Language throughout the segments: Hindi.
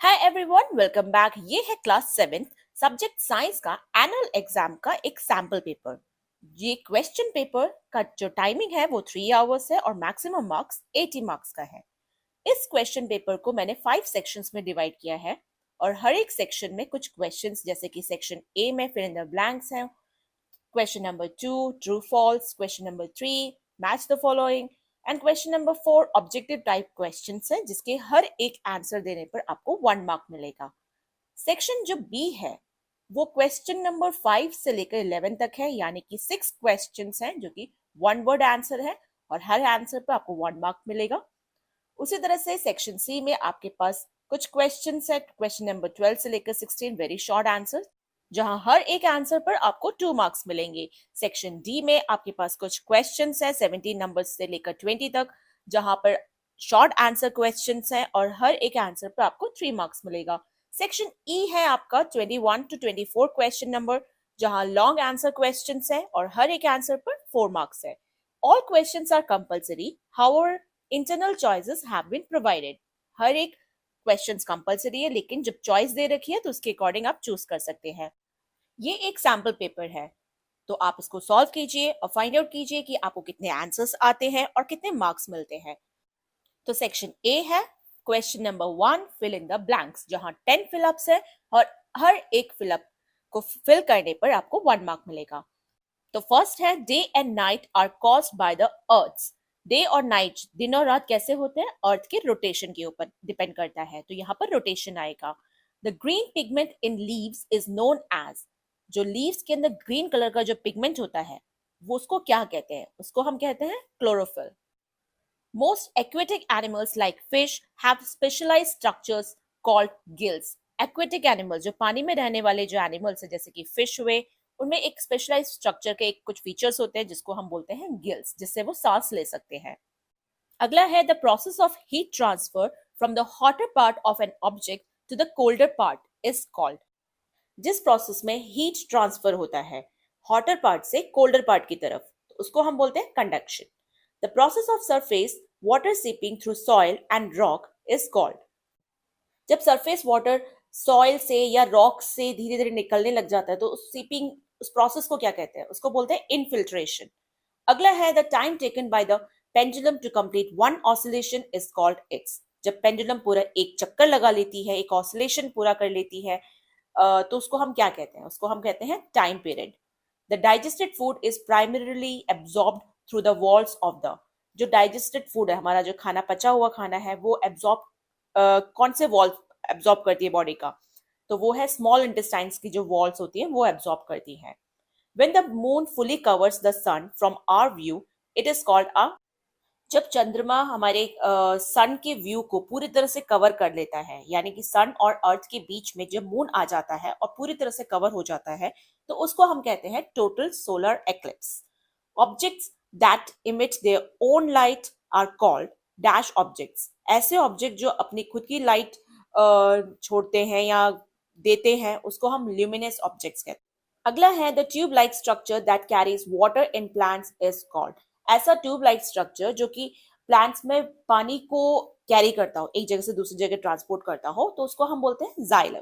Hi everyone, welcome back. ये है क्लास 7 सब्जेक्ट साइंस का एनुअल एग्जाम का एक सैंपल पेपर। ये क्वेश्चन पेपर का जो टाइमिंग है वो 3 आवर्स है और मैक्सिमम मार्क्स 80 मार्क्स का है। इस क्वेश्चन पेपर को मैंने 5 सेक्शंस में डिवाइड किया है और हर एक सेक्शन में कुछ क्वेश्चंस, जैसे कि सेक्शन ए में फिल इन द ब्लैंक्स हैं, question number 2 true false, question number 3 match the following and question number 4 objective type questions है, जिसके हर एक आंसर देने पर आपको 1 मार्क मिलेगा। सेक्शन जो बी है वो क्वेश्चन नंबर 5 से लेकर 11 तक है, यानी कि 6 क्वेश्चंस हैं जो कि 1 वर्ड आंसर है और हर आंसर पर आपको 1 मार्क मिलेगा। उसी तरह से सेक्शन सी में आपके पास कुछ क्वेश्चंस है, क्वेश्चन नंबर 12 से लेकर 16 वेरी शॉर्ट आंसर, जहां हर एक आंसर पर आपको 2 मार्क्स मिलेंगे। सेक्शन डी में आपके पास कुछ क्वेश्चंस है 17 नंबर से लेकर 20 तक, जहां पर शॉर्ट आंसर क्वेश्चंस है और हर एक आंसर पर आपको 3 मार्क्स मिलेगा। सेक्शन ई है आपका 21 टू 24 क्वेश्चन नंबर, जहां लॉन्ग आंसर क्वेश्चंस है और हर एक आंसर पर 4 मार्क्स है। All questions are compulsory, however internal choices have been provided. हर एक क्वेश्चंस कंपल्सरी है, लेकिन जब चॉइस दे रखी है तो उसके अकॉर्डिंग आप चूज कर सकते हैं। ये एक सैम्पल पेपर है, तो आप इसको सॉल्व कीजिए और फाइंड आउट कीजिए कि आपको कितने आंसर्स आते हैं और कितने मार्क्स मिलते हैं। तो सेक्शन ए है question number 1 fill in the blanks, जहां 10 फिलअप्स है और हर एक फिलअप को फिल करने पर आपको 1 मार्क मिलेगा। तो फर्स्ट है day and night are caused by the earth. Day और नाइट, दिन और रात कैसे होते हैं? अर्थ के रोटेशन के ऊपर डिपेंड करता है, तो यहाँ पर रोटेशन आएगा। The green pigment in leaves is known as. जो लीव्स के अंदर ग्रीन कलर का जो पिगमेंट होता है वो उसको क्या कहते हैं? उसको हम कहते हैं chlorophyll. Most aquatic animals like fish have specialized structures called gills. Aquatic animals, जो पानी में रहने वाले जो एनिमल्स है जैसे कि फिश हुए, उनमें एक स्पेशलाइज स्ट्रक्चर के एक कुछ फीचर्स होते हैं जिसको हम बोलते हैं गिल्स, जिससे वो सांस ले सकते हैं। अगला है the process of heat transfer from the hotter part of an object to the colder part is called. जिस प्रोसेस में हीट ट्रांसफर होता है हॉटर पार्ट से कोल्डर पार्ट की तरफ, तो उसको हम बोलते हैं conduction. The process of surface water seeping through soil and rock is called. जब सरफेस वाटर सॉइल से या रॉक से धीरे धीरे निकलने लग जाता है तो उस सीपिंग, उस प्रोसेस को क्या कहते हैं? उसको बोलते हैं इनफिल्ट्रेशन। अगला है the time taken by the pendulum to complete one oscillation is called x. जब पेंडुलम पूरा एक चक्कर लगा लेती है, एक ऑसिलेशन पूरा कर लेती है, तो उसको हम क्या कहते हैं? उसको हम कहते हैं time period. The digested food is primarily absorbed through the walls of the. जो डाइजेस्टेड फूड है, हमारा जो खाना, पचा हुआ खाना है, वो एब्जॉर्ब कौन से वॉल एब्जॉर्ब करती है बॉडी का? तो वो है स्मॉल इंटेस्टाइन्स की जो वॉल्स होती हैं वो एब्जॉर्ब करती हैं। When the moon fully covers the sun from our view it is called a. जब चंद्रमा हमारे सन के व्यू को पूरी तरह से कवर कर लेता है, यानी कि सन और अर्थ के बीच में जब मून आ जाता है और पूरी तरह से कवर हो जाता है, तो उसको हम कहते हैं total solar eclipse. Objects that emit their own light are called dash objects. ऐसे ऑब्जेक्ट जो अपनी खुद की लाइट छोड़ते हैं या देते हैं उसको हम ल्यूमिनस ऑब्जेक्ट्स कहते हैं। अगला है the tube like structure that carries water in plants is called. ऐसा ट्यूब लाइक स्ट्रक्चर जो कि प्लांट्स में पानी को कैरी करता हो, एक जगह से दूसरी जगह ट्रांसपोर्ट करता हो, तो उसको हम बोलते हैं जाइलम।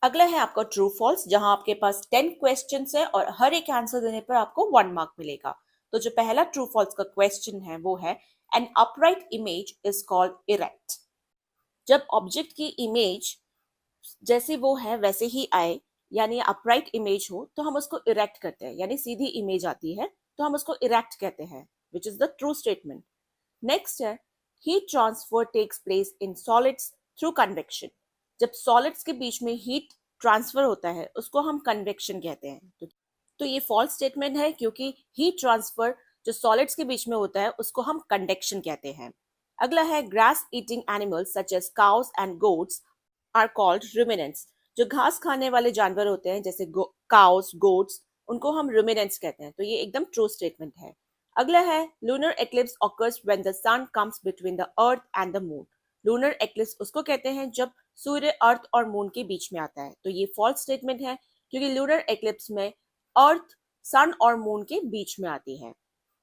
अगला है आपका ट्रू फॉल्स, जहां आपके पास 10 क्वेश्चंस है और हर एक आंसर देने पर आपको 1 मार्क मिलेगा। तो जो पहला ट्रू फॉल्स का क्वेश्चन है वो है an upright image is called erect. जब ऑब्जेक्ट की इमेज जैसी वो है वैसे ही आए, यानी अपराइट इमेज हो, तो हम उसको इरेक्ट करते हैं, यानी सीधी इमेज आती है तो हम उसको इरेक्ट कहते हैं, which is the true statement. Next है heat transfer takes place in solids through convection. जब सॉलिड्स के बीच में हीट ट्रांसफर होता है उसको हम कन्वेक्शन कहते हैं। तो ये फॉल्स स्टेटमेंट है, क्योंकि हीट ट्रांसफर जो सॉलिड्स के बीच में होता है उसको हम कंडक्शन कहते हैं। अगला है grass eating animals such as cows and goats are called ruminants. जो घास खाने वाले जानवर होते हैं जैसे काउस, गोट्स, उनको हम रुमिनेंट्स कहते हैं। तो ये एकदम ट्रू स्टेटमेंट है। अगला है lunar eclipse occurs when the sun comes between the earth and the moon. Lunar eclipse उसको कहते हैं जब सूर्य अर्थ और मून के बीच में आता है। तो ये फॉल्स स्टेटमेंट है, क्योंकि लूनर एक्लिप्स में अर्थ सन और मून के बीच में आती है।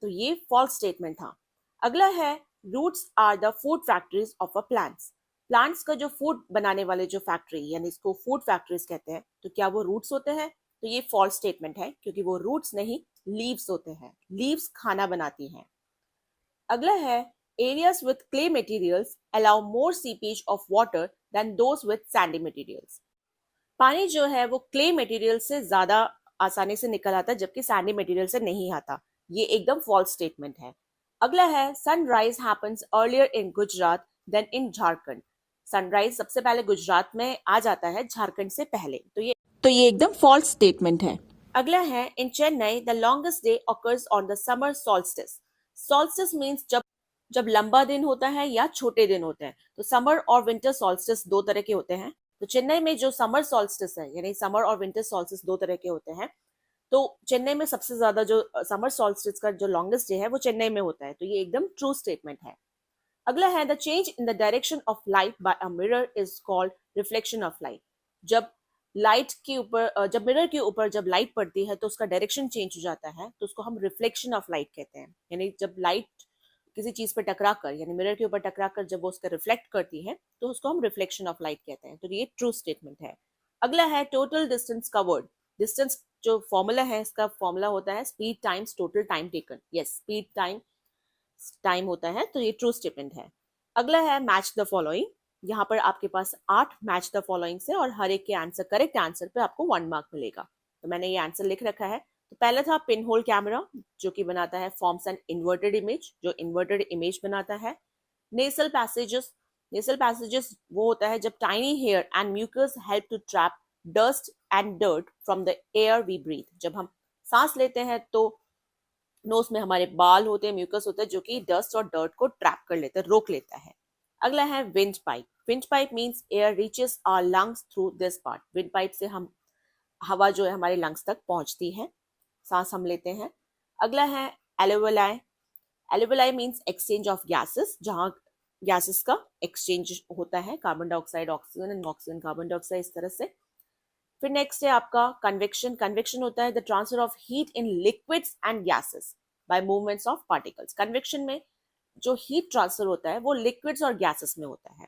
तो ये फॉल्स स्टेटमेंट था। अगला है roots are the food factories of a plants. Plants का जो फूड बनाने वाले जो फैक्ट्री यानी इसको फूड फैक्ट्रीज कहते हैं, तो क्या वो रूट्स होते हैं? तो ये फॉल्स स्टेटमेंट है, क्योंकि वो रूट्स नहीं लीव्स होते हैं। लीव्स खाना बनाती हैं। अगला है areas with clay materials allow more seepage of water than those with sandy materials. पानी जो है वो क्ले मटेरियल से ज्यादा आसानी से निकल आता है, जबकि सैंडी मटेरियल से नहीं आता। ये एकदम फॉल्स स्टेटमेंट है। अगला है sunrise happens earlier in Gujarat than in Jharkhand. Sunrise सबसे पहले गुजरात में आ जाता है, झारखंड से पहले। तो ये एकदम फॉल्स स्टेटमेंट है। अगला है in Chennai the longest day occurs on the summer solstice. Solstice means जब जब लंबा दिन होता है या छोटे दिन होते हैं। तो समर और विंटर सॉल्स्टिस दो तरह के होते हैं। तो चेन्नई में जो समर सॉल्स्टिस है, यानी समर और विंटर सॉल्स्टिस दो तरह के होते हैं। तो चेन्नई में सबसे ज्यादा जो समर सॉल्स्टिस का जो लॉन्गेस्ट डे है वो चेन्नई में होता है। तो ये एकदम ट्रू स्टेटमेंट है। अगला है the change in the direction of light by a mirror is called reflection of light. जब जब मिरर के ऊपर जब लाइट पड़ती है तो उसका डायरेक्शन चेंज हो जाता है, तो उसको हम रिफ्लेक्शन ऑफ लाइट कहते हैं। यानी जब लाइट किसी चीज पर टकरा कर, यानी मिरर के ऊपर टकरा कर जब वो उसका रिफ्लेक्ट करती है, तो उसको हम रिफ्लेक्शन ऑफ लाइट कहते हैं। तो ये ट्रू स्टेटमेंट है। अगला है टोटल डिस्टेंस कवर्ड। डिस्टेंस जो फॉर्मूला है, इसका फॉर्मूला होता है speed times total time taken. Yes, speed time होता है। तो ये ट्रू स्टेटमेंट है। अगला है मैच द फॉलोइंग। यहाँ पर आपके पास 8 मैच द फॉलोइंग से और हर एक के आंसर, करेक्ट आंसर पे आपको 1 मार्क मिलेगा। तो मैंने ये आंसर लिख रखा है। तो पहला था पिन होल कैमरा, जो कि बनाता है फॉर्म्स एन इन्वर्टेड इमेज, जो इन्वर्टेड इमेज बनाता है। नेसल पैसेजेस। नेसल पैसेजेस वो होता है जब tiny hair and mucus help to trap dust and dirt from the air we breathe. जब हम सांस लेते हैं तो नोज में हमारे बाल होते हैं, म्यूकस होता है, जो कि डस्ट और डर्ट को ट्रैप कर लेता है, रोक लेता है। अगला है wind pipe. Wind pipe means air reaches our lungs through this part. Wind pipe से हम हवा जो है हमारे लंग्स तक पहुंचती है, सांस हम लेते हैं। अगला है alveoli. Alveoli means exchange of gases, जहां गैसेस का एक्सचेंज होता है, carbon dioxide oxygen and oxygen carbon dioxide, इस तरह से। फिर नेक्स्ट है आपका कन्वेक्शन। कन्वेक्शन होता है the transfer of heat in liquids and gases bye movements of particles. Convection में जो हीट ट्रांसफर होता है वो लिक्विड्स और गैसेस में होता है।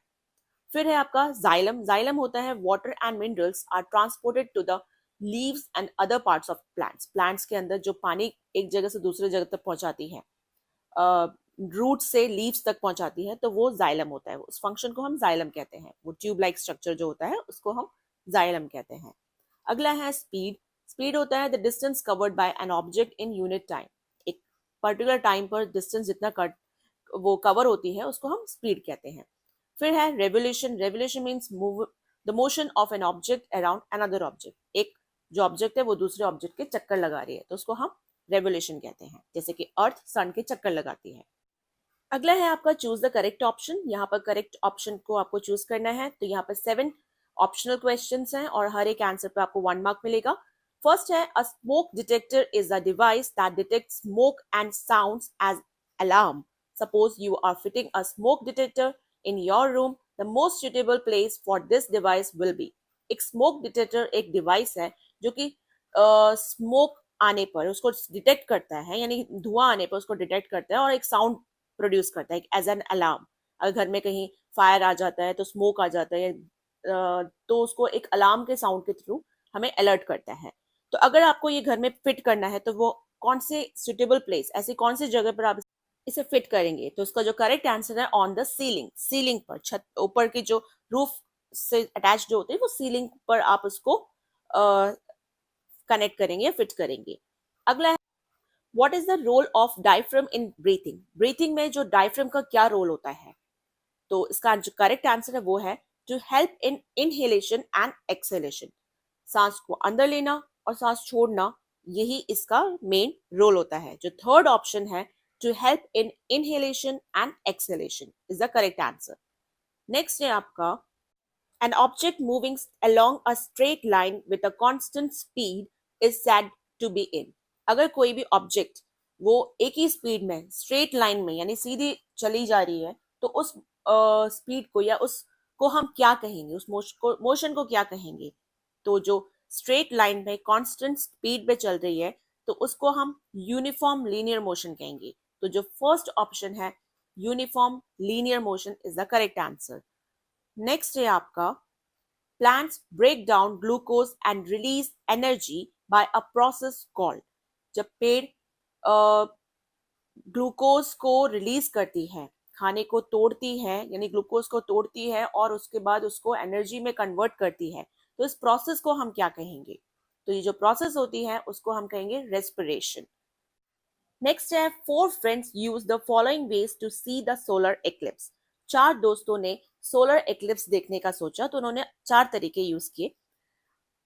फिर है आपका जाइलम। जाइलम होता है water and minerals are transported to the leaves and other parts of plants. Plants के अंदर जो पानी एक जगह से दूसरी जगह तक पहुंचाती है, रूट से लीव्स तक पहुंचाती है, तो वो जाइलम होता है। उस फंक्शन को हम जाइलम कहते हैं। वो ट्यूब लाइक स्ट्रक्चर जो होता है उसको हम जाइलम कहते हैं। अगला है स्पीड। स्पीड होता है the distance covered by an object in unit time. एक पर्टिकुलर टाइम पर डिस्टेंस जितना वो कवर होती है उसको हम स्पीड कहते हैं। फिर है revolution. Revolution means move the motion of an object around another object. एक जो ऑब्जेक्ट है वो दूसरे ऑब्जेक्ट के चक्कर लगा रही है, तो उसको हम रेवोल्यूशन कहते हैं, जैसे कि अर्थ सन के चक्कर लगाती है। अगला है आपका चूज द करेक्ट ऑप्शन। यहाँ पर करेक्ट ऑप्शन को आपको चूज करना है। तो यहाँ पर 7 ऑप्शनल क्वेश्चंस हैं और हर एक आंसर पे आपको 1 मार्क मिलेगा। फर्स्ट है a smoke detector is a device that detect smoke and sounds as alarm. Suppose you are fitting a smoke detector in your room, the most suitable place for this device will be. एक स्मोक डिटेक्टर एक डिवाइस है जो कि स्मोक आने पर उसको डिटेक्ट करता है, यानी धुआं आने पर उसको डिटेक्ट करता है और एक साउंड प्रोड्यूस करता है एज एन अलार्म। अगर घर में कहीं फायर आ जाता है, तो स्मोक आ जाता है, तो उसको एक अलार्म के साउंड के थ्रू हमें अलर्ट करता है। तो अगर आपको ये घर में फिट करना है, तो वो कौन से सुटेबल प्लेस, ऐसी कौन सी जगह पर आप इसे फिट करेंगे? तो उसका जो करेक्ट आंसर है ऑन द सीलिंग। सीलिंग पर, छत ऊपर की जो रूफ से अटैच जो होते हैं, वो सीलिंग पर आप उसको कनेक्ट करेंगे, फिट करेंगे। अगला है what is the role of diaphragm in breathing. Breathing में जो डायफ्राम का क्या रोल होता है? तो इसका जो करेक्ट आंसर है वो है to help in inhalation and exhalation. सांस को अंदर लेना और सांस छोड़ना, यही इसका मेन रोल होता है। जो थर्ड ऑप्शन है to help in inhalation and exhalation is the correct answer. Next है आपका an object moving along a straight line with a constant speed is said to be in। अगर कोई भी ऑब्जेक्ट वो एक ही स्पीड में स्ट्रेट लाइन में यानी सीधी चली जा रही है, तो उस स्पीड को या उसको हम क्या कहेंगे, उस मोशन को क्या कहेंगे? तो जो स्ट्रेट लाइन में कांस्टेंट स्पीड पे चल रही है, तो उसको हम यूनिफॉर्म लीनियर मोशन कहेंगे। तो जो फर्स्ट ऑप्शन है uniform linear motion is the correct answer. Next है आपका plants break down glucose and release energy by a process called. जब पेड़ ग्लूकोज को रिलीज करती है, खाने को तोड़ती है, यानी ग्लूकोज को तोड़ती है और उसके बाद उसको एनर्जी में कन्वर्ट करती है, तो इस प्रोसेस को हम क्या कहेंगे? तो ये जो प्रोसेस होती है उसको हम कहेंगे रेस्पिरेशन। नेक्स्ट है four friends use the following ways to see the solar eclipse. चार दोस्तों ने सोलर एक्लिप्स देखने का सोचा, तो उन्होंने चार तरीके यूज किए,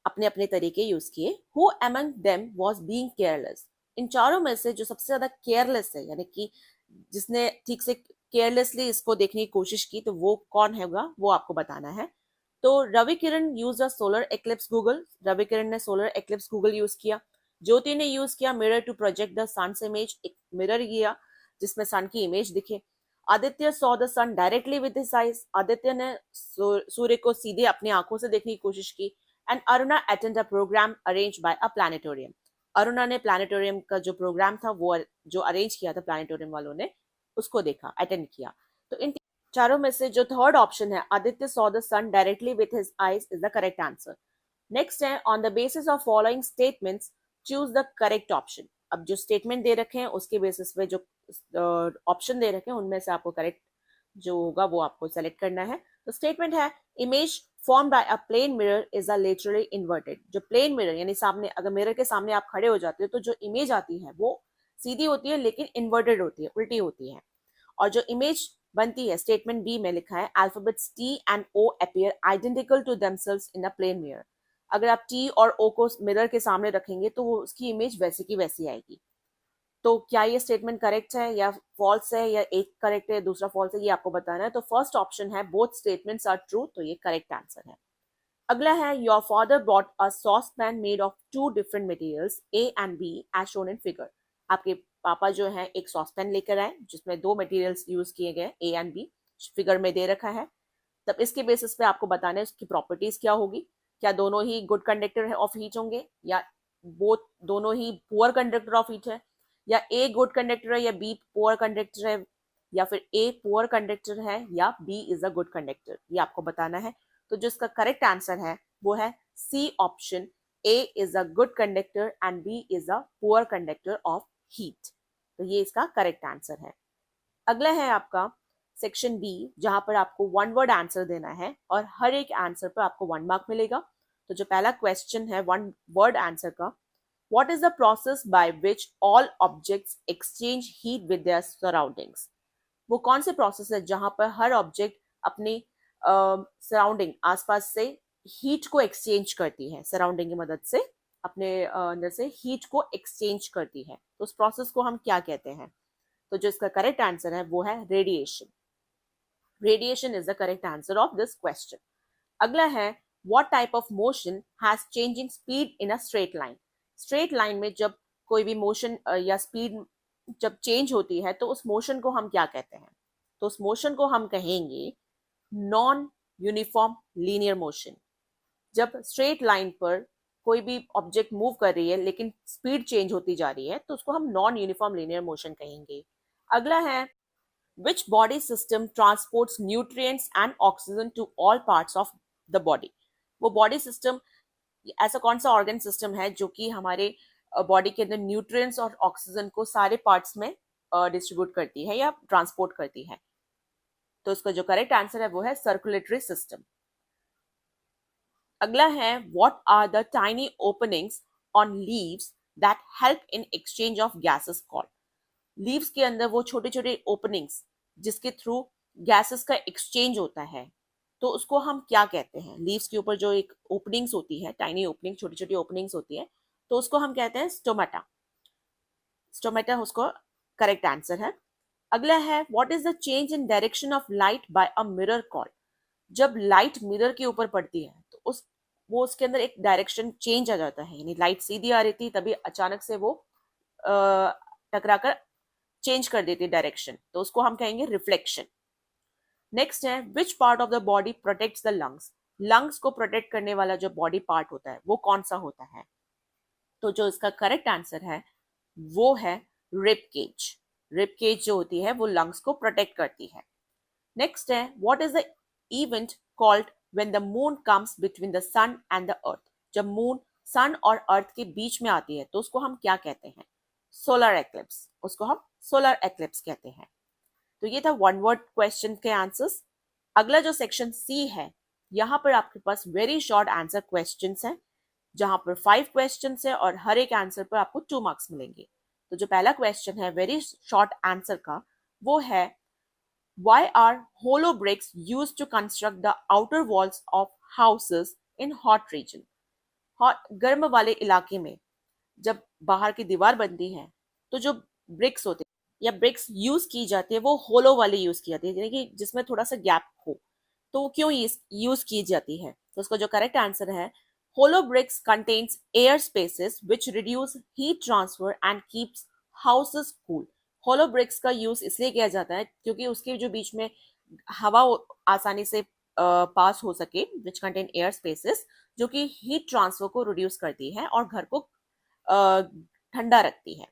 अपने अपने तरीके यूज किए। Who among them was being careless. इन चारों में से जो सबसे ज्यादा केयरलेस है, यानी कि जिसने ठीक से केयरलेसली इसको देखने की कोशिश की, तो वो कौन होगा वो आपको बताना है। तो Ravi Kiran use a solar eclipse goggle. Ravi Kiran ने सोलर एक्लिप्स गूगल यूज किया। ज्योति ने यूज किया mirror to project the sun's image. एक मिरर किया जिसमें सन की इमेज दिखे। Aditya saw the sun directly with his eyes. Aditya ने सूर्य को सीधे अपनी आंखों से देखने की कोशिश की। And Aruna attend a programme arrange by a planetarium. Aruna ने प्लानिटोरियम का जो प्रोग्राम था वो जो अरेंज किया था प्लानिटोरियम वालों ने, उसको देखा, अटेंड किया। तो इन चारों में से जो थर्ड ऑप्शन है, Aditya saw the sun directly with his eyes, is the correct answer. Next है on the basis of following statements choose the correct option. अब जो स्टेटमेंट दे रखे हैं उसके बेसिस पे जो ऑप्शन दे रखे हैं उनमें से आपको करेक्ट जो होगा वो आपको सेलेक्ट करना है। तो स्टेटमेंट है image form by a plane mirror is a laterally inverted. जो प्लेन मिरर यानी सामने, अगर मिरर के सामने आप खड़े हो जाते हो तो जो इमेज आती है वो सीधी होती है लेकिन इन्वर्टेड होती है, उल्टी होती है। और जो इमेज बनती है, स्टेटमेंट बी में लिखा है alphabets T and O appear identical to themselves in a plane mirror. अगर आप टी और ओ को मिरर के सामने रखेंगे तो वो उसकी इमेज वैसी की वैसी आएगी। तो क्या ये स्टेटमेंट करेक्ट है या फॉल्स है, या एक करेक्ट है दूसरा फॉल्स है, ये आपको बताना है। तो फर्स्ट ऑप्शन है बोथ स्टेटमेंट्स आर ट्रू, तो ये करेक्ट आंसर है। अगला है your father brought a sauce pan made of two different materials A and B as shown in figure. आपके पापा जो है एक सॉस पैन लेकर आए जिसमें दो मटेरियल्स यूज किए गए, ए एंड बी, फिगर में दे रखा है। तब इसके बेसिस पे आपको बताना है उसकी प्रॉपर्टीज क्या होगी। क्या दोनों ही गुड कंडक्टर ऑफ हीट होंगे, या बोथ दोनों ही पुअर कंडक्टर ऑफ हीट है, या ए गुड कंडक्टर है या बी पुअर कंडक्टर है, या फिर ए पुअर कंडक्टर है या B is a good conductor, ये आपको बताना है। तो जो इसका करेक्ट आंसर है वो है C option, A is a good conductor and B is a poor conductor of heat. तो ये इसका करेक्ट आंसर है। अगला है आपका सेक्शन बी, जहां पर आपको वन वर्ड आंसर देना है और हर एक आंसर पर आपको 1 मार्क मिलेगा। तो जो पहला क्वेश्चन है वन वर्ड आंसर का, what is the process by which all objects exchange heat with their surroundings. वो कौन से प्रोसेस है जहां पर हर ऑब्जेक्ट अपनी सराउंडिंग आसपास से हीट को एक्सचेंज करती है, सराउंडिंग की मदद से अपने अंदर से हीट को एक्सचेंज करती है, तो उस प्रोसेस को हम क्या कहते हैं? तो जो इसका करेक्ट आंसर है वो है radiation. Radiation is the correct answer of this question. अगला है what type of motion has changing speed in a straight line. Straight line में जब कोई भी मोशन या स्पीड जब चेंज होती है तो उस मोशन को हम क्या कहते हैं? तो उस मोशन को हम कहेंगे नॉन यूनिफॉर्म लीनियर मोशन। जब स्ट्रेट लाइन पर कोई भी ऑब्जेक्ट मूव कर रही है लेकिन स्पीड चेंज होती जा रही है तो उसको हम नॉन यूनिफॉर्म लीनियर मोशन कहेंगे। अगला है which body system transports nutrients and oxygen to all parts of the body। वो बॉडी सिस्टम ऐसा कौन सा ऑर्गन सिस्टम है जो कि हमारे बॉडी के अंदर न्यूट्रिएंट्स और ऑक्सीजन को सारे पार्ट्स में डिस्ट्रीब्यूट करती है या ट्रांसपोर्ट करती है? तो इसका जो करेक्ट आंसर है वो है सर्कुलेटरी सिस्टम। अगला है what are the tiny openings on leaves that help in exchange of gases called. Leaves के अंदर वो छोटे छोटे ओपनिंग्स जिसके थ्रू गैसेस का एक्सचेंज होता है, तो उसको हम क्या कहते हैं? लीव्स के ऊपर जो एक ओपनिंग्स होती है, टाइनी ओपनिंग, छोटी छोटी ओपनिंग्स होती है, तो उसको हम कहते हैं स्टोमेटा। स्टोमेटा उसको करेक्ट आंसर है। अगला है what is the change in direction of light by a mirror called. जब लाइट मिरर के ऊपर पड़ती है तो वो उसके अंदर एक डायरेक्शन चेंज आ जाता है, यानी लाइट सीधी आ रही थी तभी अचानक से वो टकराकर चेंज कर देती है डायरेक्शन, तो उसको हम कहेंगे रिफ्लेक्शन। नेक्स्ट है which part of the body protects the lungs. Lungs को प्रोटेक्ट करने वाला जो बॉडी पार्ट होता है वो कौन सा होता है? तो जो इसका करेक्ट आंसर है वो है रिब केज। रिब केज जो होती है वो लंग्स को प्रोटेक्ट करती है। नेक्स्ट है what is the event called when the moon comes between the sun and the earth. जब मून सन और अर्थ के बीच में आती है तो उसको हम क्या कहते हैं? Solar eclipse. उसको हम सोलर एक्लिप्स कहते हैं। तो ये था वन वर्ड क्वेश्चन के आंसर्स। अगला जो सेक्शन सी है, यहाँ पर आपके पास वेरी शॉर्ट आंसर क्वेश्चंस हैं, जहां पर 5 क्वेश्चंस है और हर एक आंसर पर आपको 2 मार्क्स मिलेंगे। तो जो पहला क्वेश्चन है वेरी शॉर्ट आंसर का, वो है why are hollow bricks used to construct the outer walls of houses in hot region? गर्म वाले इलाके में जब बाहर की दीवार बनती है तो जो ब्रिक्स होते हैं या ब्रिक्स यूज की जाती है वो होलो वाले यूज की जाती है, यानी कि जिसमें थोड़ा सा गैप हो। तो क्यों यूज की जाती है? तो उसका जो करेक्ट आंसर है, hollow bricks contains air spaces which reduce heat transfer and keeps houses cool. Hollow bricks का यूज इसलिए किया जाता है क्योंकि उसके जो बीच में हवा आसानी से पास हो सके, विच कंटेन एयर स्पेसेस, जो कि हीट ट्रांसफर को रिड्यूस करती है और घर को ठंडा रखती है।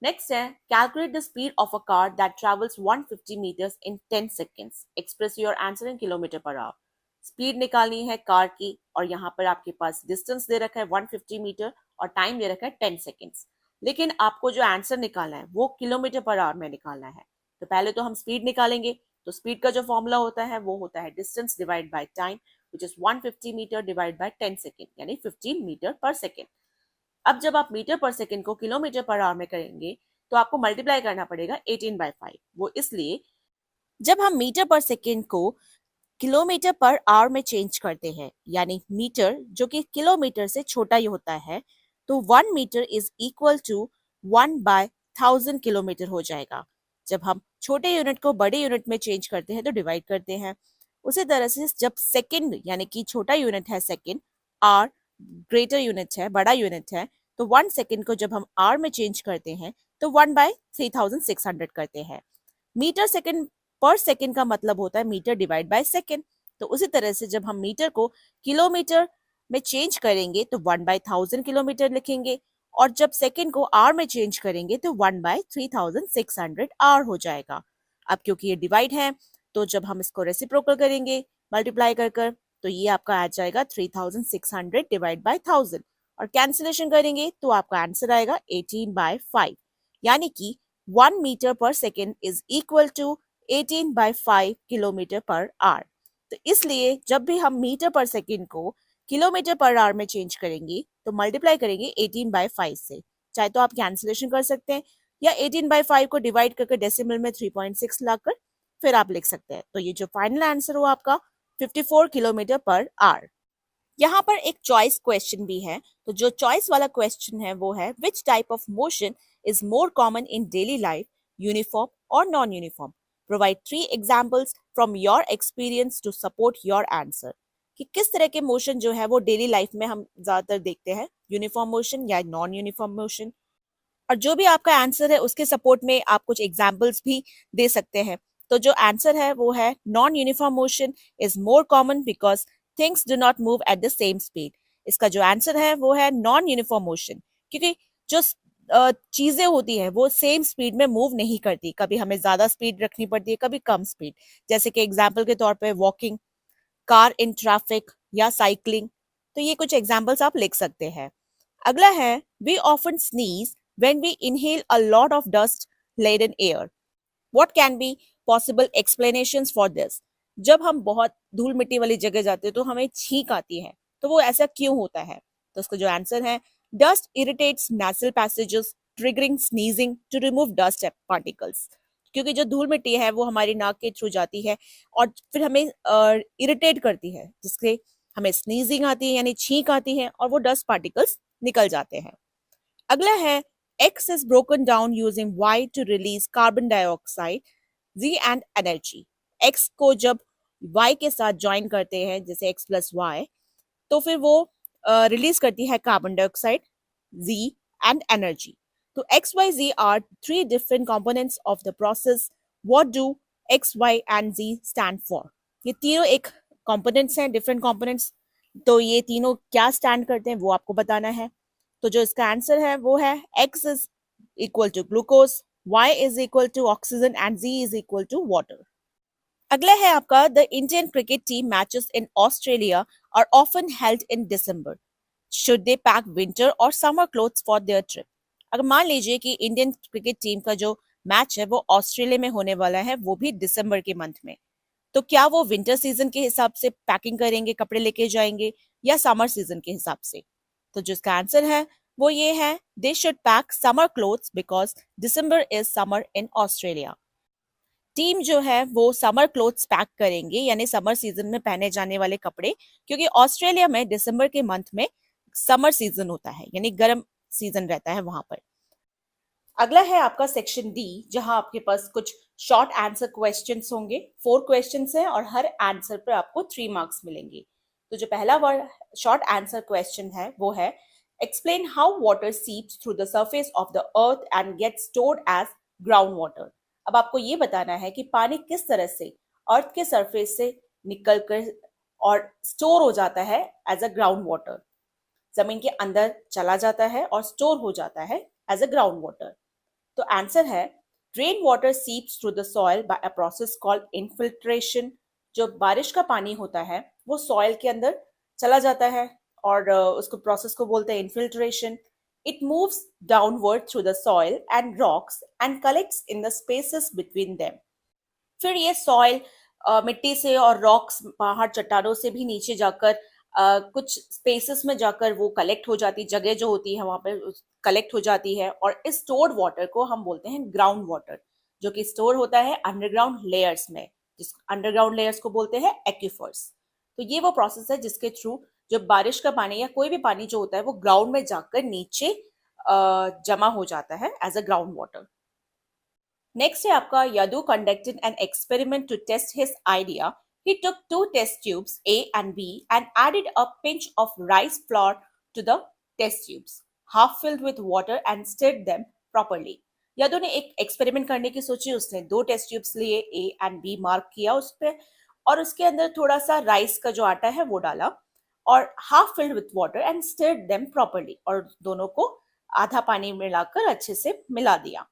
नेक्स्ट है, calculate the speed of a car that travels 150 meters in 10 seconds. Express your answer in kilometer per hour. Speed निकालनी है कार की और यहाँ पर आपके पास डिस्टेंस दे रखा है 150 मीटर और टाइम दे रखा है 10 सेकेंड्स। लेकिन आपको जो आंसर निकालना है वो किलोमीटर पर आवर में निकालना है। तो पहले तो हम स्पीड निकालेंगे। तो स्पीड का जो फॉर्मूला होता है वो होता है distance divide by time, which is 150 meter divide by 10 second, यानी 15 मीटर पर सेकेंड। अब जब आप मीटर पर सेकेंड को किलोमीटर पर आवर में करेंगे तो आपको मल्टीप्लाई करना पड़ेगा 18/5। वो इसलिए जब हम मीटर पर सेकेंड को किलोमीटर पर आवर में चेंज करते हैं, यानी मीटर जो कि किलोमीटर से छोटा ही होता है, तो 1 meter is equal to 1/1000 kilometer हो जाएगा। जब हम छोटे यूनिट को बड़े यूनिट में चेंज करते हैं तो डिवाइड करते हैं। उसी तरह से जब सेकेंड यानी कि छोटा यूनिट है सेकेंड, आर ग्रेटर यूनिट है, बड़ा यूनिट है, तो 1 सेकेंड को जब हम आर में चेंज करते हैं तो 1/3600 करते हैं। मीटर सेकेंड पर सेकेंड का मतलब होता है मीटर डिवाइड बाय सेकेंड। तो उसी तरह से जब हम मीटर को किलोमीटर में चेंज करेंगे तो 1/1000 किलोमीटर लिखेंगे और जब सेकेंड को आर में चेंज करेंगे तो 1/3600 आर हो जाएगा। अब क्योंकि ये डिवाइड है तो जब हम इसको रेसिप्रोकल करेंगे मल्टीप्लाई कर तो ये आपका आ जाएगा 3600 डिवाइड बाय 1000 और कैंसिलेशन करेंगे तो आपका आंसर आएगा 18/5, यानी कि 1 meter per second is equal to 18/5 kilometer per hour. तो इसलिए जब भी हम मीटर पर सेकेंड को किलोमीटर पर आवर में चेंज करेंगे तो मल्टीप्लाई करेंगे 18/5 से। चाहे तो आप कैंसिलेशन कर सकते हैं या 18/5 को डिवाइड करके डेसिमल में 3.6 लाकर फिर आप लिख सकते हैं। तो ये जो फाइनल आंसर हो आपका 54 किलोमीटर पर आवर। यहाँ पर एक चॉइस क्वेश्चन भी है। तो जो चॉइस वाला क्वेश्चन है वो है, which type of motion is more common in daily life, uniform और non uniform? Provide 3 examples from your experience to support your answer. कि किस तरह के मोशन जो है वो डेली लाइफ में हम ज्यादातर देखते हैं, यूनिफॉर्म मोशन या नॉन यूनिफॉर्म मोशन। और जो भी आपका आंसर है उसके सपोर्ट में आप कुछ एग्जाम्पल्स भी दे सकते हैं। तो जो आंसर है वो है, non uniform motion is more common because things do not move at the same speed. इसका जो आंसर है वो है नॉन यूनिफॉर्म मोशन, क्योंकि जो चीजें होती हैं वो सेम स्पीड में मूव नहीं करती। कभी हमें ज्यादा स्पीड रखनी पड़ती है, कभी कम स्पीड। जैसे कि एग्जाम्पल के तौर पे वॉकिंग, कार इन ट्रैफिक या साइकिलिंग। तो ये कुछ एग्जाम्पल्स आप लिख सकते हैं। अगला है, we often sneeze when we inhale a lot of dust laden air. What can be possible explanations for this? जब हम बहुत धूल मिट्टी वाली जगह जाते हैं तो हमें छींक आती है, तो वो ऐसा क्यों होता है? तो उसका जो आंसर है, dust irritates nasal passages triggering sneezing to remove dust particles. क्योंकि जो धूल मिट्टी है वो हमारी नाक के थ्रू जाती है और फिर हमें इरिटेट करती है, जिससे हमें स्नीजिंग आती है यानी छींक आती है और वो डस्ट पार्टिकल्स निकल जाते हैं। अगला है, X is broken down using Y to release carbon dioxide, Z and energy. X को जब Y के साथ ज्वाइन करते हैं, जैसे X plus Y, तो फिर वो रिलीज करती है carbon dioxide, Z and energy. तो X, Y, Z are 3 different components of the process. What do X, Y and Z stand for? ये तीनों एक components हैं, different components. तो ये तीनों क्या stand करते हैं वो आपको बताना है। तो जो इसका आंसर है वो है, X is equal to glucose, Y is equal to oxygen and Z is equal to water. अगला है आपका the Indian cricket team matches in Australia are often held in December, should they pack winter और summer clothes for their trip. अगर मान लीजिए कि इंडियन क्रिकेट टीम का जो मैच है वो ऑस्ट्रेलिया में होने वाला है, वो भी दिसंबर के मंथ में, तो क्या वो विंटर सीजन के हिसाब से पैकिंग करेंगे, कपड़े लेके जाएंगे, या समर सीजन के हिसाब से? तो जिसका आंसर है वो ये है, they should pack summer clothes because December is summer in Australia. Team जो है वो समर क्लोथ्स पैक करेंगे, यानी समर सीजन में पहने जाने वाले कपड़े, क्योंकि ऑस्ट्रेलिया में दिसंबर के मंथ में समर सीजन होता है, यानी गर्म सीजन रहता है वहां पर। अगला है आपका सेक्शन डी, जहां आपके पास कुछ शॉर्ट आंसर क्वेश्चंस होंगे। 4 क्वेश्चंस हैं और हर आंसर पर आपको 3 मार्क्स मिलेंगे। तो जो पहला वर्ड शॉर्ट आंसर क्वेश्चन है वो है, explain how water seeps through the surface of the earth and gets stored as ground water. अब आपको ये बताना है कि पानी किस तरह से अर्थ के सरफेस से निकल कर और स्टोर हो जाता है एज अ ग्राउंड वाटर, जमीन के अंदर चला जाता है और स्टोर हो जाता है एज अ ग्राउंड वाटर। तो आंसर है, rain water seeps through the soil by a process called infiltration. जो बारिश का पानी होता है वो सॉइल के अंदर चला जाता है और उसको प्रोसेस को बोलते हैं infiltration. It moves downward through the soil and rocks and collects in the spaces between them. फिर ये सॉइल मिट्टी से और रॉक्स पहाड़ चट्टानों से भी नीचे जाकर कुछ स्पेसेस में जाकर वो कलेक्ट हो जाती, जगह जो होती है वहां पर कलेक्ट हो जाती है, और इस स्टोर्ड वाटर को हम बोलते हैं ग्राउंड वाटर, जो कि स्टोर होता है अंडरग्राउंड लेयर्स में, जिस अंडरग्राउंड लेयर्स को बोलते हैं एक्विफर्स। तो ये वो प्रोसेस है जिसके थ्रू जब बारिश का पानी या कोई भी पानी जो होता है वो ग्राउंड में जाकर नीचे जमा हो जाता है as a ground water. Next है आपका, Yadu conducted an experiment to test his idea. He took 2 test tubes A and B and added a pinch of rice flour to the test tubes, half filled with water, and stirred them properly. Yadu ने एक एक्सपेरिमेंट करने की सोची। उसने 2 टेस्ट ट्यूब्स लिए, ए एंड बी मार्क किया उस पर, और उसके अंदर थोड़ा सा राइस का जो आटा है वो डाला, और half filled with water and stirred them properly, और दोनों को आधा पानी मिलाकर अच्छे से मिला दिया।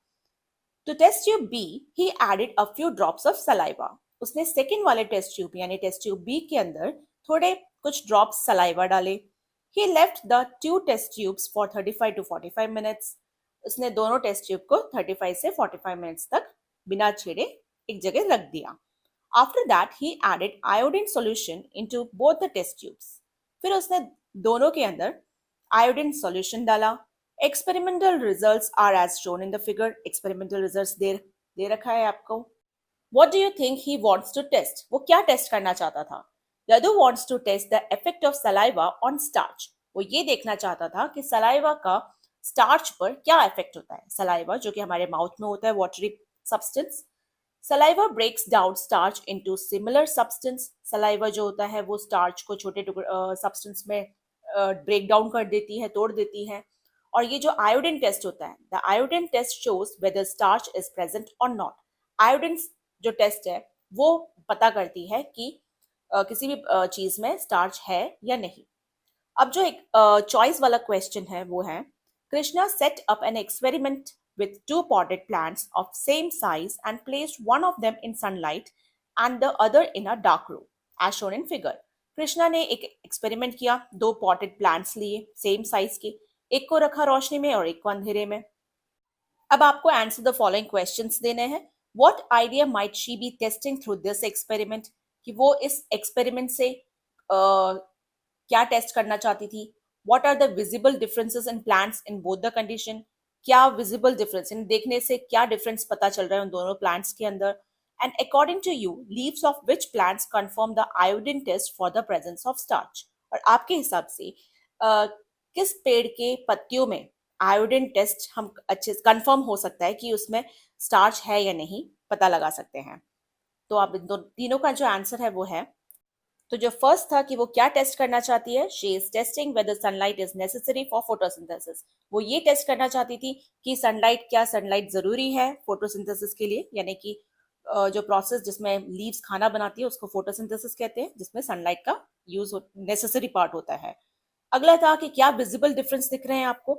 To test tube B, he added a few drops of saliva. उसने सेकेंड वाले टेस्ट ट्यूब यानी टेस्ट ट्यूब बी के अंदर थोड़े कुछ ड्रॉप्स सलाइवा डाले। He left the 2 test tubes for 35 to 45 minutes. उसने दोनों टेस्ट ट्यूब को 35 से 45 मिनट्स तक बिना छेड़े एक जगह रख दिया। After that, he added iodine solution into both the test tubes. फिर उसने दोनों के अंदर आयोडीन सॉल्यूशन डाला। Experimental results are as shown in the figure. Experimental results दे रखा है आपको। What do you think he wants to test? वो क्या टेस्ट करना चाहता था? Yadu wants to test the effect of saliva on starch. वो ये देखना चाहता था कि सलाइवा का स्टार्च पर क्या इफेक्ट होता है। सलाइवा जो कि हमारे माउथ में होता है, watery substance. Saliva breaks down starch into similar substance. Saliva जो होता है वो स्टार्च को छोटे सब्सटेंस में ब्रेक डाउन कर देती है, तोड़ देती है। और ये जो आयोडीन टेस्ट होता है, the iodine test shows whether starch is present और नॉट। आयोडीन जो टेस्ट है वो पता करती है कि किसी भी चीज में स्टार्च है या नहीं। अब जो एक चॉइस वाला क्वेश्चन है वो है, Krishna set up an experiment with 2 potted plants of same size and placed one of them in sunlight and the other in a dark room as shown in figure. Krishna ने एक एक्सपेरिमेंट किया, 2 potted plants लिए सेम साइज के, एक को रखा रोशनी में और एक को अंधेरे में। अब आपको आंसर द फॉलोइंग क्वेश्चंस देने हैं। What idea might she be testing through this experiment? कि वो इस एक्सपेरिमेंट से क्या टेस्ट करना चाहती थी। What are the visible differences in plants in both the condition? क्या विजिबल डिफरेंस, इन देखने से क्या डिफरेंस पता चल रहा है उन दोनों प्लांट्स के अंदर। And according to you, leaves of which plants confirm the iodine test for the presence of starch? और आपके हिसाब से किस पेड़ के पत्तियों में आयोडीन टेस्ट हम अच्छे कंफर्म हो सकता है कि उसमें स्टार्च है या नहीं, पता लगा सकते हैं। तो आप इन तीनों का जो आंसर है वो है, तो जो फर्स्ट था कि वो क्या टेस्ट करना चाहती है, she is testing whether sunlight is necessary for photosynthesis. वो ये टेस्ट करना चाहती थी कि क्या सनलाइट जरूरी है फोटोसिंथेसिस के लिए, यानी कि जो प्रोसेस जिसमें लीव्स खाना बनाती है उसको फोटोसिंथेसिस कहते हैं, जिसमें सनलाइट का यूज नेसेसरी पार्ट होता है। अगला था कि क्या विजिबल डिफरेंस दिख रहे हैं आपको।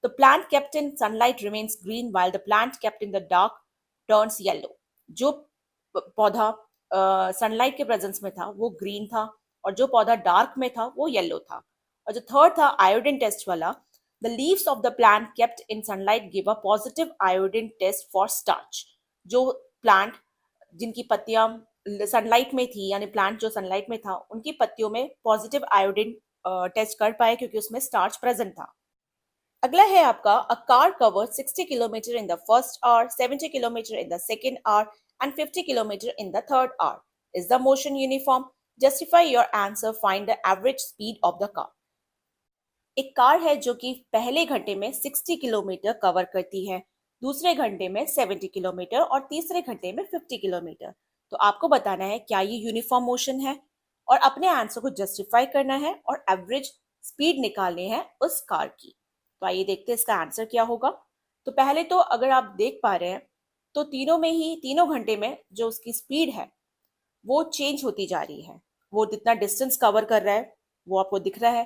The plant kept in sunlight remains green while the plant kept in the dark turns yellow. जो पौधा सनलाइट के प्रेजेंस में था वो ग्रीन था, और जो पौधा डार्क में था वो येलो था। और जो थर्ड था आयोडीन टेस्ट वाला, the leaves of the plant kept in sunlight give a positive iodine test for starch. जो प्लांट जिनकी पत्तियां सनलाइट में थी, यानी प्लांट जो सनलाइट में था, उनकी पत्तियों में पॉजिटिव आयोडीन टेस्ट कर पाए क्योंकि उसमें स्टार्च प्रेजेंट था। अगला है आपका a car cover 60 kilometer in the first hour, 70 kilometer in the second hour and 50 kilometer in the third hour. Is the motion uniform? Justify your answer, find the average speed of the car. एक कार है जो कि पहले घंटे में 60 किलोमीटर कवर करती है, दूसरे घंटे में 70 किलोमीटर और तीसरे घंटे में 50 किलोमीटर। तो आपको बताना है क्या ये यूनिफॉर्म मोशन है, और अपने आंसर को जस्टिफाई करना है और एवरेज स्पीड निकालनी है उस कार की। तो आइए देखते हैं इसका आंसर क्या होगा। तो पहले तो अगर आप देख पा रहे हैं तो तीनों घंटे में जो उसकी स्पीड है वो चेंज होती जा रही है। वो जितना डिस्टेंस कवर कर रहा है वो आपको दिख रहा है।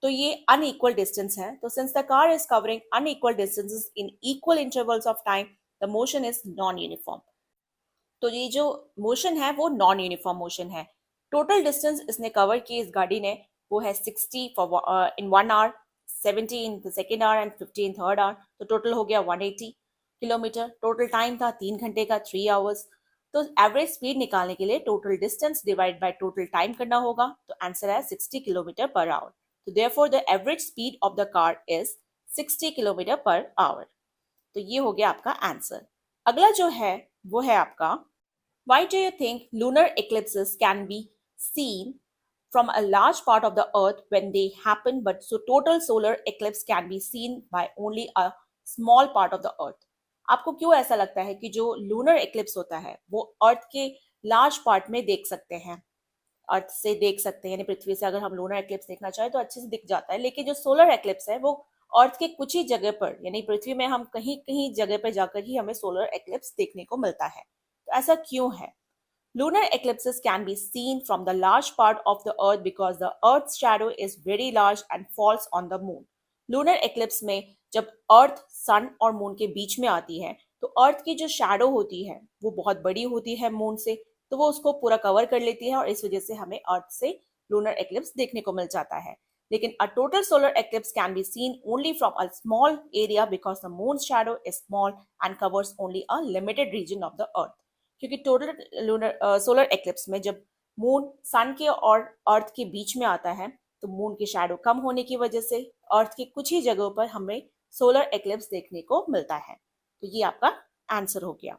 तो ये अनइक्वल डिस्टेंस है। तो since the car is covering unequal distances in equal intervals of time, the motion is non uniform. तो ये जो मोशन है वो नॉन यूनिफॉर्म मोशन है। टोटल डिस्टेंस इसने कवर की इस गाड़ी ने वो है 60 for in 1 hour, 70 in the second hour and 50 in third hour. तो टोटल हो गया 180 किलोमीटर। टोटल टाइम था 3 घंटे का, 3 आवर्स। तो एवरेज स्पीड निकालने के लिए total distance divide by total time करना होगा। तो आंसर है 60 किलोमीटर पर आवर। तो therefore the average speed of the car is 60 kilometre per hour. तो ये हो गया आपका आंसर। अगला जो है वो है आपका, why do you think lunar eclipses can be seen from a large part of the earth when they happen, but so total solar eclipse can be seen by only a small part of the earth? आपको क्यों ऐसा लगता है कि जो लूनर एक्लिप्स होता है वो अर्थ के लार्ज पार्ट में देख सकते हैं, अर्थ से देख सकते हैं, यानी पृथ्वी से अगर हम लूनर एक्लिप्स देखना चाहें तो अच्छे से दिख जाता है, लेकिन जो सोलर एक्लिप्स है वो अर्थ के कुछ ही जगह पर, यानी पृथ्वी में हम कहीं कहीं जगह पर जाकर ही हमें सोलर एक्लिप्स देखने को मिलता है। तो ऐसा क्यों है? Lunar eclipses can be seen from the large part of the earth because the earth's shadow is very large and falls on the moon. Lunar eclipse में जब अर्थ सन और मून के बीच में आती है तो अर्थ की जो शैडो होती है वो बहुत बड़ी होती है मून से, तो वो उसको पूरा कवर कर लेती है और इस वजह से हमें अर्थ से लूनर एक्लिप्स देखने को मिल जाता है। लेकिन a total solar eclipse can be seen only from a small area because the moon's shadow is small and covers only a limited region of the earth. क्योंकि टोटल लूनर सोलर एक्लिप्स में जब मून सन के और अर्थ के बीच में आता है तो मून की शैडो कम होने की वजह से अर्थ की कुछ ही जगहों पर हमें सोलर एक्लिप्स देखने को मिलता है। तो ये आपका आंसर हो गया।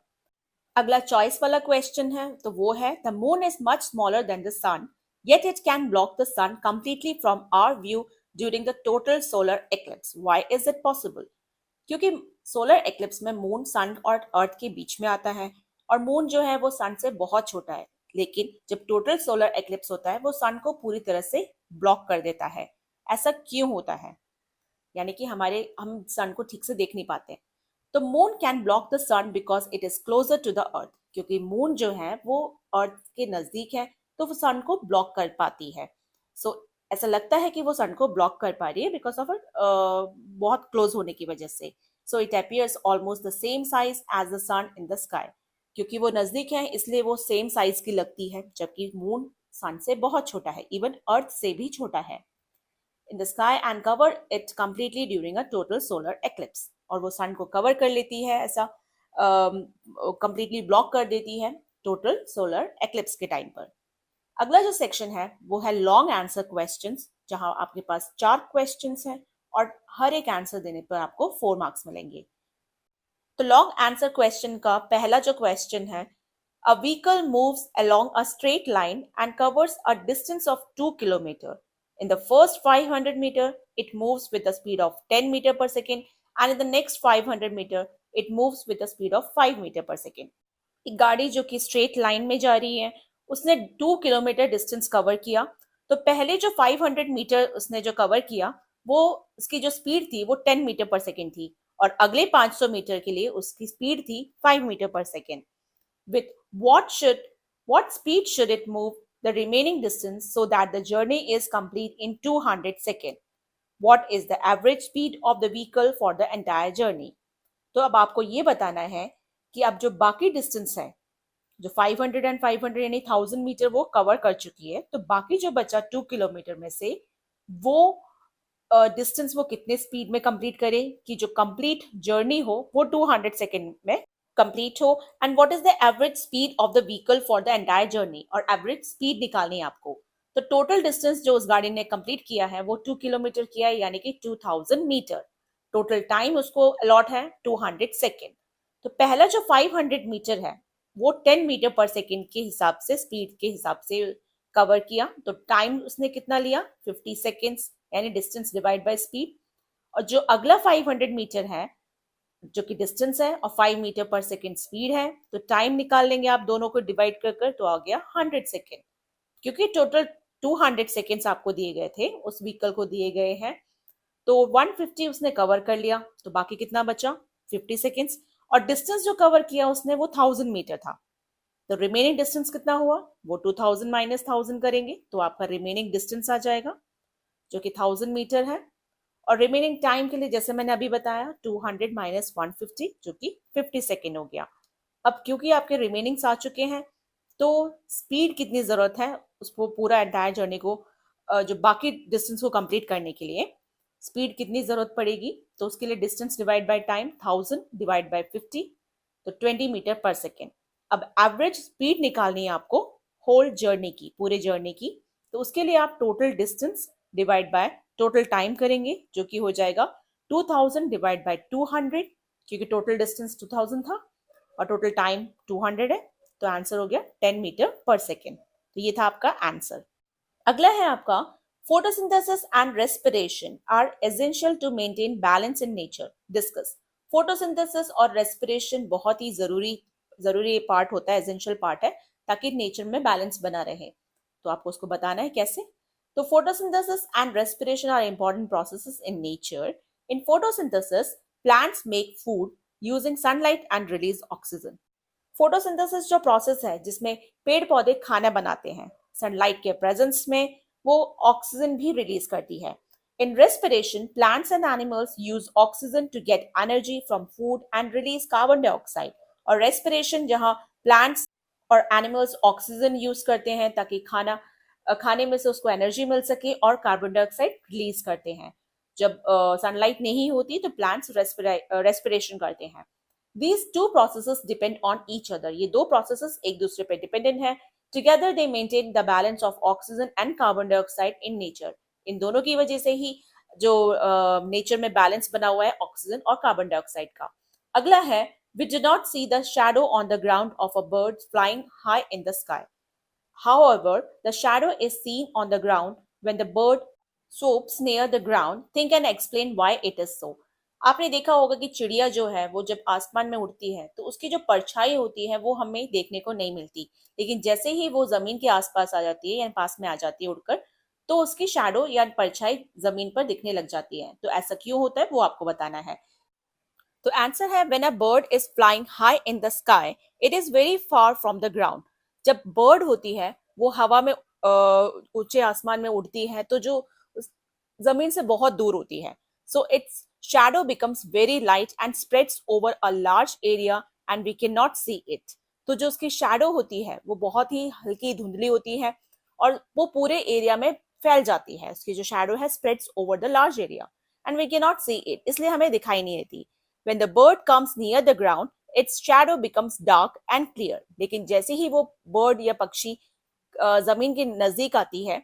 अगला चॉइस वाला क्वेश्चन है, तो वो है the moon is much smaller than the sun yet it can block the sun completely from our view during the total solar eclipse, why is it possible? क्योंकि सोलर एक्लिप्स में मून सन और अर्थ के बीच में आता है और मून जो है वो सन से बहुत छोटा है, लेकिन जब टोटल सोलर एक्लिप्स होता है वो सन को पूरी तरह से ब्लॉक कर देता है। ऐसा क्यों होता है? यानी कि हम सन को ठीक से देख नहीं पाते। तो moon can block the sun because it is closer to the earth, क्योंकि मून जो है वो अर्थ के नजदीक है तो वो सन को ब्लॉक कर पाती है। सो ऐसा लगता है कि वो सन को ब्लॉक कर पा रही है बिकॉज ऑफ बहुत क्लोज होने की वजह से। So it appears almost the same size as the sun in the sky. क्योंकि वो नजदीक है इसलिए वो सेम साइज की लगती है, जबकि मून सन से बहुत छोटा है, इवन अर्थ से भी छोटा है इन the sky and cover it completely during a total solar eclipse. और वो सन को कवर कर लेती है, ऐसा कंप्लीटली ब्लॉक कर देती है टोटल सोलर एक्लिप्स के टाइम पर। अगला जो सेक्शन है वो है लॉन्ग आंसर क्वेश्चंस, जहां आपके पास 4 क्वेश्चंस हैं और हर एक आंसर देने पर आपको 4 मार्क्स मिलेंगे। तो लॉन्ग आंसर क्वेश्चन का पहला जो क्वेश्चन है, a vehicle moves along a straight line and covers a distance of 2 kilometre. In the first 500 meter, it moves with the speed of 10 meter per second, and in the next 500 meter, it moves with the speed of 5 meter per second. एक गाड़ी जो कि स्ट्रेट लाइन में जा रही है, उसने 2 किलोमीटर डिस्टेंस कवर किया। तो पहले जो 500 मीटर उसने जो कवर किया वो उसकी जो स्पीड थी वो 10 मीटर पर सेकेंड थी, और अगले 500 मीटर के लिए उसकी स्पीड थी 5 metre per second. With what speed should it move the remaining distance so that the journey is complete in 200 seconds? What is the average speed of the vehicle for the entire journey? तो अब आपको ये बताना है कि अब जो बाकी डिस्टेंस है जो 500 एंड 500 यानी 1000 मीटर वो कवर कर चुकी है, तो बाकी जो बचा 2 किलोमीटर में से वो डिस्टेंस वो कितने स्पीड में कंप्लीट करे कि जो कंप्लीट जर्नी हो वो 200 सेकेंड में कंप्लीट हो। And what is the average speed of the vehicle for the entire journey, और एवरेज स्पीड निकालनी है आपको। तो टोटल डिस्टेंस जो उस गाड़ी ने कंप्लीट किया है वो 2 किलोमीटर किया है, यानी कि 2000 मीटर। टोटल टाइम उसको अलॉट है 200 सेकेंड। तो पहला जो 500 मीटर है वो 10 मीटर पर सेकेंड के हिसाब से, स्पीड के हिसाब से कवर किया। तो टाइम उसने कितना लिया, 50 सेकेंड्स, यानी डिस्टेंस डिवाइड बाय स्पीड। और जो अगला 500 मीटर है जो कि डिस्टेंस है और 5 मीटर पर सेकेंड स्पीड है, तो टाइम निकाल लेंगे आप दोनों को डिवाइड कर तो आ गया 100 सेकेंड। क्योंकि टोटल 200 सेकेंड्स आपको दिए गए थे, उस व्हीकल को दिए गए हैं, तो 150 उसने कवर कर लिया, तो बाकी कितना बचा, 50 सेकेंड्स। और डिस्टेंस जो कवर किया उसने वो 1000 मीटर था, तो रिमेनिंग डिस्टेंस कितना हुआ, वो 2000 माइनस 1000 करेंगे तो आपका रिमेनिंग डिस्टेंस आ जाएगा जो कि 1000 मीटर है। और रिमेनिंग टाइम के लिए जैसे मैंने अभी बताया 200 माइनस 150 जो कि 50 सेकेंड हो गया। अब क्योंकि आपके रिमेनिंग्स आ चुके हैं, तो स्पीड कितनी जरूरत है उसको पूरा एंटायर जर्नी को, जो बाकी डिस्टेंस को कंप्लीट करने के लिए स्पीड कितनी जरूरत पड़ेगी, तो उसके लिए distance divide by time 1000 divide by 50, तो 20 मीटर पर सेकेंड। अब एवरेज स्पीड निकालनी है आपको होल जर्नी की, पूरे जर्नी की, तो उसके लिए आप total distance divide by total time करेंगे जो कि हो जाएगा 2000 डिवाइड बाय 200, क्योंकि टोटल डिस्टेंस 2000 था और टोटल टाइम 200 है, तो आंसर हो गया 10 मीटर पर सेकेंड। तो ये था आपका आंसर। अगला है आपका photosynthesis and respiration are essential to maintain balance in nature, discuss. Photosynthesis और रेस्पिरेशन बहुत ही जरूरी पार्ट होता है, एसेंशियल पार्ट है, ताकि नेचर में बैलेंस बना रहे। तो आपको उसको बताना है कैसे। तो photosynthesis and respiration are important processes in nature. In photosynthesis plants make food using sunlight and release oxygen. Photosynthesis जो प्रोसेस है जिसमें पेड़ पौधे खाना बनाते हैं, सनलाइट के प्रेजेंस में वो ऑक्सीजन भी रिलीज करती है। In respiration plants and animals use oxygen to get energy from food and release carbon dioxide. और रेस्पिरेशन जहां प्लांट्स और एनिमल्स ऑक्सीजन यूज करते हैं ताकि खाने में से उसको एनर्जी मिल सके, और कार्बन डाइऑक्साइड रिलीज करते हैं। जब सनलाइट नहीं होती तो प्लांट्स रेस्पिरेशन करते हैं। These two processes depend on each other. ये दो processes एक दूसरे पे dependent हैं. Together they maintain the balance of oxygen and carbon dioxide in nature. इन दोनों की वजह से ही जो नेचर में बैलेंस बना हुआ है ऑक्सीजन और कार्बन डाइऑक्साइड का। अगला है we do not see the shadow on the ground of a bird flying high in the sky. However, the shadow is seen on the ground when the bird soars near the ground. Think and explain why it is so. आपने देखा होगा कि चिड़िया जो है वो जब आसमान में उड़ती है तो उसकी जो परछाई होती है वो हमें देखने को नहीं मिलती, लेकिन जैसे ही वो जमीन के आसपास आ जाती है या पास में आ जाती है उड़कर, तो उसकी शैडो या परछाई जमीन पर दिखने लग जाती है। तो ऐसा क्यों होता है वो आपको बताना है। तो आंसर है when a bird is flying high in the sky it is very far from the ground. जब बर्ड होती है वो हवा में ऊंचे आसमान में उड़ती है तो जो जमीन से बहुत दूर होती है, so it's shadow becomes very light and spreads over a large area and we cannot see it. तो जो उसकी shadow होती है वो बहुत ही हल्की धुंधली होती है और वो पूरे एरिया में फैल जाती है। उसकी जो shadow है spreads over the large area and we cannot see it, इसलिए हमें दिखाई नहीं देती। When the bird comes near the ground, its shadow becomes dark and clear. लेकिन जैसे ही वो बर्ड या पक्षी जमीन के नजदीक आती है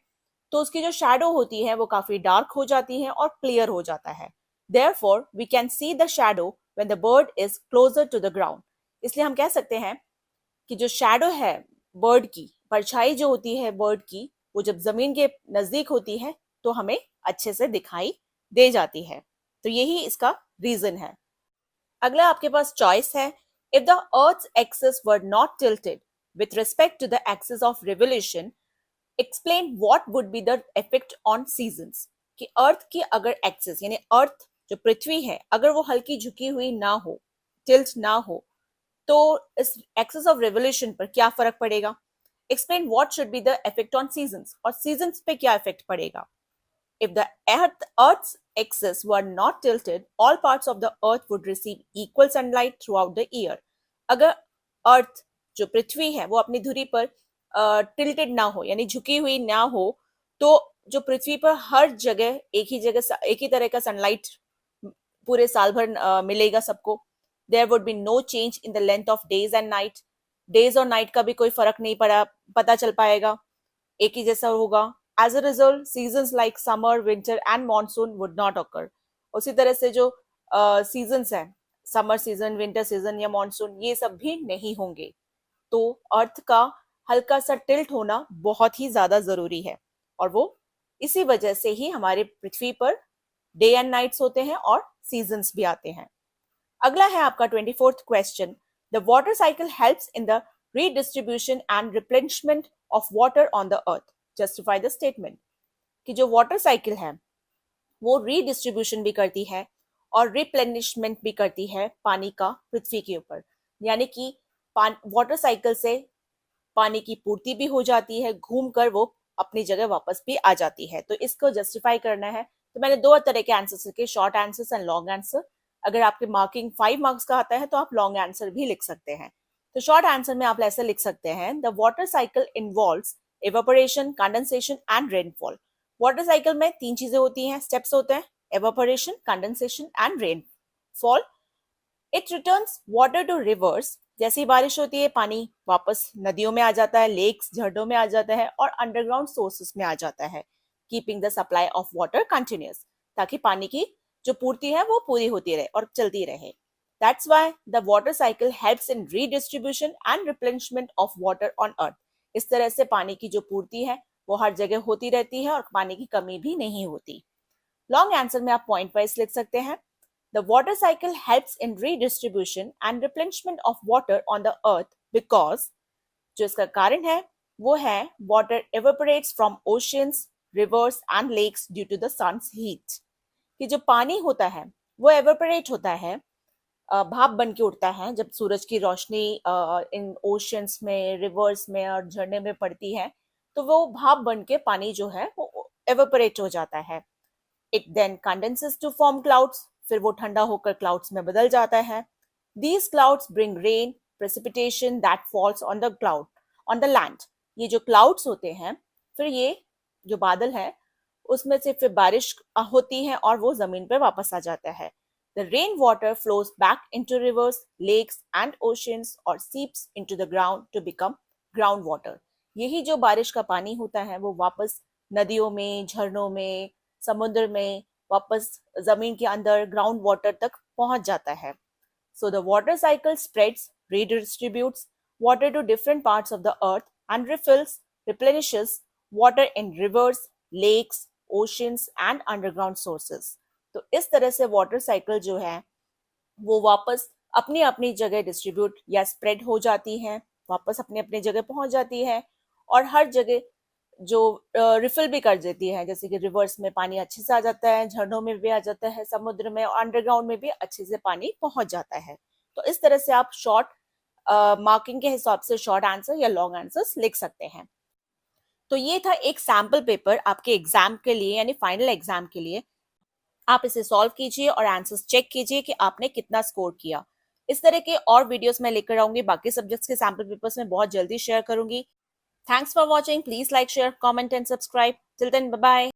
तो उसकी जो शैडो होती है वो काफी डार्क हो जाती है और क्लियर हो जाता है। Therefore, we can see the shadow when the bird is closer to the ground. इसलिए हम कह सकते हैं कि जो शैडो है बर्ड की, परछाई जो होती है बर्ड की, वो जब जमीन के नजदीक होती है तो हमें अच्छे से दिखाई दे जाती है। तो यही इसका रीजन है। अगला आपके पास चॉइस है, if the earth axis were not tilted with respect to the axis of revolution, explain what would be the effect on seasons. कि अर्थ की अगर एक्सिस यानी अर्थ जो पृथ्वी है अगर वो हल्की झुकी हुई ना हो, टिल्ट ना हो, तो इस एक्सिस ऑफ रेवोल्यूशन पर क्या फर्क पड़ेगा। Explain what should be the effect on seasons, और सीजन्स पे क्या इफेक्ट पड़ेगा। If the earth's axis were not tilted, all parts of the earth would receive equal sunlight throughout the year. अगर अर्थ जो पृथ्वी है वो अपनी धुरी पर टिल्टेड ना हो, यानी झुकी हुई ना हो, तो जो पृथ्वी पर हर जगह एक ही तरह का सनलाइट पूरे साल भर मिलेगा सबको। There would be no change in the length of days and night, days और नाइट का भी कोई फर्क नहीं पता चल पाएगा, एक ही जैसा होगा। As a result seasons like summer, winter and monsoon would not occur. उसी तरह से जो सीजन्स हैं, समर सीजन, विंटर सीजन या मानसून, ये सब भी नहीं होंगे। तो अर्थ का हल्का सा टिल्ट होना बहुत ही ज्यादा जरूरी है, और वो इसी वजह से ही हमारे पृथ्वी पर डे एंड नाइट्स होते हैं और सीजन्स भी आते हैं। अगला है आपका 24th question. The water cycle helps in the redistribution and replenishment of water on the earth. Justify the statement. कि जो वाटर साइकिल है वो रीडिस्ट्रीब्यूशन भी करती है और रिप्लेनिशमेंट भी करती है पानी का पृथ्वी के ऊपर, यानी कि वाटर साइकिल से पानी की पूर्ति भी हो जाती है, घूमकर वो अपनी जगह वापस भी आ जाती है। तो इसको जस्टिफाई करना है, तो मैंने दो तरह के आंसर्स लिखे, short answers and long answer. अगर आपके मार्किंग 5 मार्क्स का आता है तो आप लॉन्ग आंसर भी लिख सकते हैं। तो शॉर्ट आंसर में आप ऐसे लिख सकते हैं, the water cycle involves evaporation, condensation and rainfall। Water cycle में 3 चीजें होती हैं, स्टेप्स होते हैं, evaporation, condensation and rainfall। It returns water to rivers। जैसी बारिश होती है पानी वापस नदियों में आ जाता है, लेक्स, झरनों में आ जाता है और अंडरग्राउंड सोर्सेस में आ जाता है, keeping the supply of water continuous, ताकि पानी की जो पूर्ति है वो पूरी होती रहे और चलती रहे। That's why the water cycle helps in redistribution and replenishment of water on earth। इस तरह से पानी की जो पूर्ति है वो हर जगह होती रहती है और पानी की कमी भी नहीं होती। लॉन्ग आंसर में आप पॉइंट वाइज लिख सकते हैं, the water cycle helps in redistribution and replenishment of water on the earth because, जो इसका कारण है वो है water evaporates from oceans, rivers and lakes due to the sun's heat. कि जो पानी होता है वो एवेपोरेट होता है, भाप बन के उठता है जब सूरज की रोशनी इन ओशियंस में, रिवर्स में और झरने में पड़ती है, तो वो भाप बन के पानी जो है वो एवेपोरेट हो जाता है। It then condenses to form clouds, फिर वो ठंडा होकर क्लाउड्स में बदल जाता है। These clouds bring rain, precipitation that falls on the cloud on the land. ये जो क्लाउड्स होते हैं, फिर ये जो बादल है उसमें से फिर बारिश होती है और वो जमीन पर वापस आ जाता है। The rainwater flows back into rivers, lakes and oceans or seeps into the ground to become groundwater। यही जो बारिश का पानी होता है वो वापस नदियों में, झरनों में, समुद्र में वापस जमीन के अंदर ग्राउंड वाटर तक पहुंच जाता है। So the water cycle spreads, redistributes water to different parts of the earth and refills, replenishes water in rivers, lakes, oceans and underground sources। तो इस तरह से वाटर साइकिल जो है वो वापस अपनी अपनी जगह डिस्ट्रीब्यूट या स्प्रेड हो जाती है, वापस अपने अपने जगह पहुंच जाती है और हर जगह जो रिफिल भी कर देती है, जैसे कि रिवर्स में पानी अच्छे से आ जाता है, झरनों में भी आ जाता है, समुद्र में और अंडरग्राउंड में भी अच्छे से पानी पहुंच जाता है। तो इस तरह से आप शॉर्ट मार्किंग के हिसाब से शॉर्ट आंसर या लॉन्ग आंसर्स लिख सकते हैं। तो ये था एक सैम्पल पेपर आपके एग्जाम के लिए, यानी फाइनल एग्जाम के लिए। आप इसे सॉल्व कीजिए और आंसर्स चेक कीजिए कि आपने कितना स्कोर किया। इस तरह के और वीडियोस मैं लेकर आऊंगी, बाकी सब्जेक्ट्स के सैम्पल पेपर्स में बहुत जल्दी शेयर करूंगी। Thanks for watching. Please like, share, comment and subscribe. Till then, bye bye.